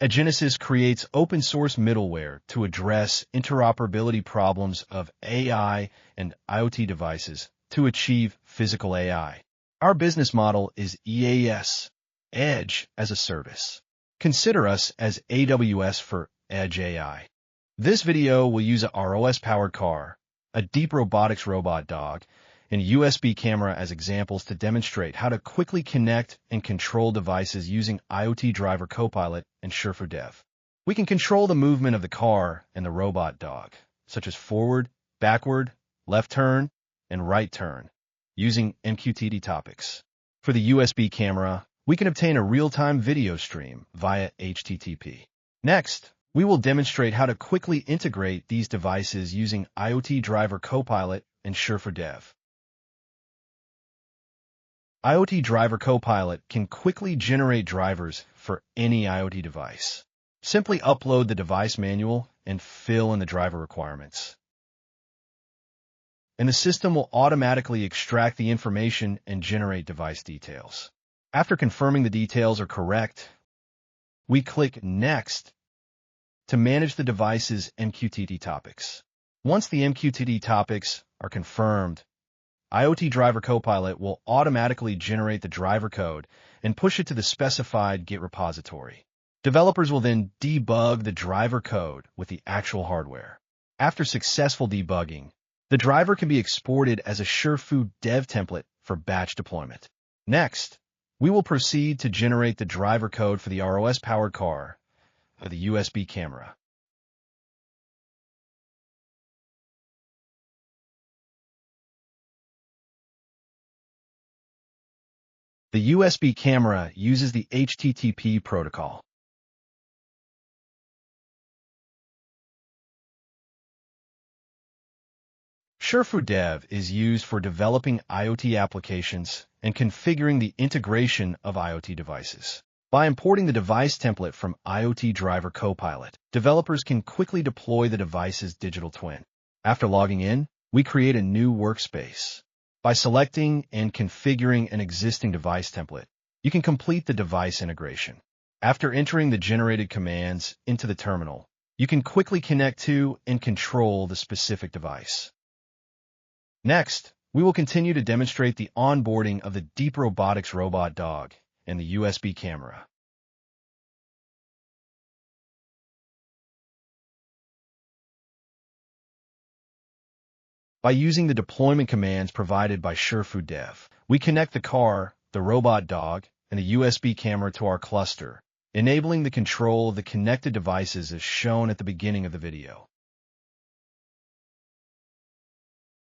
Edgenesis creates open-source middleware to address interoperability problems of AI and IoT devices to achieve physical AI. Our business model is EaaS, Edge as a Service. Consider us as AWS for Edge AI. This video will use a ROS-powered car, a Deep Robotics robot dog, and USB camera as examples to demonstrate how to quickly connect and control devices using IoT Driver Copilot and Shifu Dev. We can control the movement of the car and the robot dog, such as forward, backward, left turn, and right turn, using MQTT topics. For the USB camera, we can obtain a real-time video stream via HTTP. Next, we will demonstrate how to quickly integrate these devices using IoT Driver Copilot and Shifu Dev. IoT Driver Copilot can quickly generate drivers for any IoT device. Simply upload the device manual and fill in the driver requirements. And the system will automatically extract the information and generate device details. After confirming the details are correct, we click Next to manage the device's MQTT topics. Once the MQTT topics are confirmed, IoT Driver Copilot will automatically generate the driver code and push it to the specified Git repository. Developers will then debug the driver code with the actual hardware. After successful debugging, the driver can be exported as a Shifu Dev template for batch deployment. Next, we will proceed to generate the driver code for the ROS-powered car or the USB camera. The USB camera uses the HTTP protocol. Shifu Dev is used for developing IoT applications and configuring the integration of IoT devices. By importing the device template from IoT Driver Copilot, developers can quickly deploy the device's digital twin. After logging in, we create a new workspace. By selecting and configuring an existing device template, you can complete the device integration. After entering the generated commands into the terminal, you can quickly connect to and control the specific device. Next, we will continue to demonstrate the onboarding of the Deep Robotics robot dog and the USB camera. By using the deployment commands provided by Shifu Dev, we connect the car, the robot dog, and the USB camera to our cluster, enabling the control of the connected devices as shown at the beginning of the video.